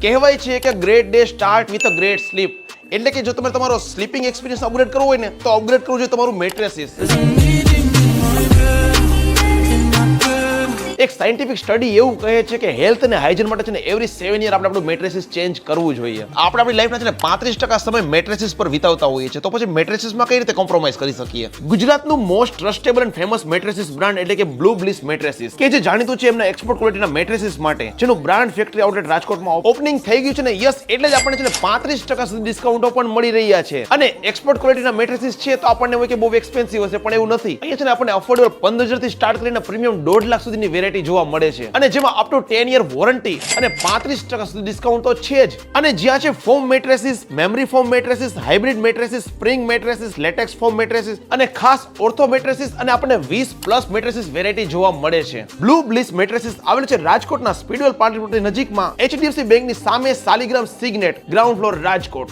કહેવાય છે કે great day start with a great sleep, એટલે કે જો તમે તમારો સ્લીપિંગ એક્સપિરિયન્સ અપગ્રેડ કરવો હોય ને તો અપગ્રેડ કરવું જોઈએ તમારું મેટ્રેસીસ. એક સાયન્ટિફિક સ્ટડી એવું કહે છે કે હેલ્થ અને હાઇજીન માટે છે ને એવરી 7 યર આપણે આપણું મેટ્રેસીસ ચેન્જ કરવું જોઈએ. આપણે આપણી લાઈફના છે ને 35% સમય મેટ્રેસીસ પર વિતાવતા હોઈએ છીએ, તો પછી મેટ્રેસીસમાં કઈ રીતે કોમ્પ્રોમાઇઝ કરી શકીએ? ગુજરાતનું most trustable and famous matrices brand એટલે કે બ્લુ બ્લિસ મેટ્રેસીસ, કે જે જાણીતું છે એમના એક્સપોર્ટ ક્વોલિટીના મેટ્રેસીસ માટે, જેનું બ્રાન્ડ ફેક્ટરી આઉટલેટ રાજકોટમાં ઓપનિંગ થઈ ગયું છે ને યસ, એટલે જ આપણને છે ને 35% સુધી ડિસ્કાઉન્ટો પણ મળી રહ્યા છે. અને એક્સપોર્ટ ક્વોલિટીના મેટ્રેસીસ છે તો આપણને હોય કે બહુ એક્સપેન્સિવ હશે, પણ એવું નથી. અહીંયા છે ને આપણને અફોર્ડેબલ 15,000 થી સ્ટાર્ટ કરીને પ્રીમિયમ 1.5 લાખ સુધીની વેરાયટી જોવા મળે છે, અને જેમાં અપ ટુ 10 યર વોરંટી અને 35% સુધી ડિસ્કાઉન્ટ તો છે જ. અને જ્યાં છે foam mattresses, memory foam mattresses, hybrid mattresses, spring mattresses, latex foam mattresses અને ખાસ ઓર્થો મેટ્રેસીસ, અને આપણને 20+ મેટ્રેસીસ વેરાયટી જોવા મળે છે. બ્લુ બ્લિસ મેટ્રેસીસ આવેલ છે રાજકોટના સ્પીડવેલ પાર્ટી નજીકમાં, HDFC બેંકની સામે, સાલીગ્રામ સિગ્નેટ, ગ્રાઉન્ડ ફ્લોર, રાજકોટ.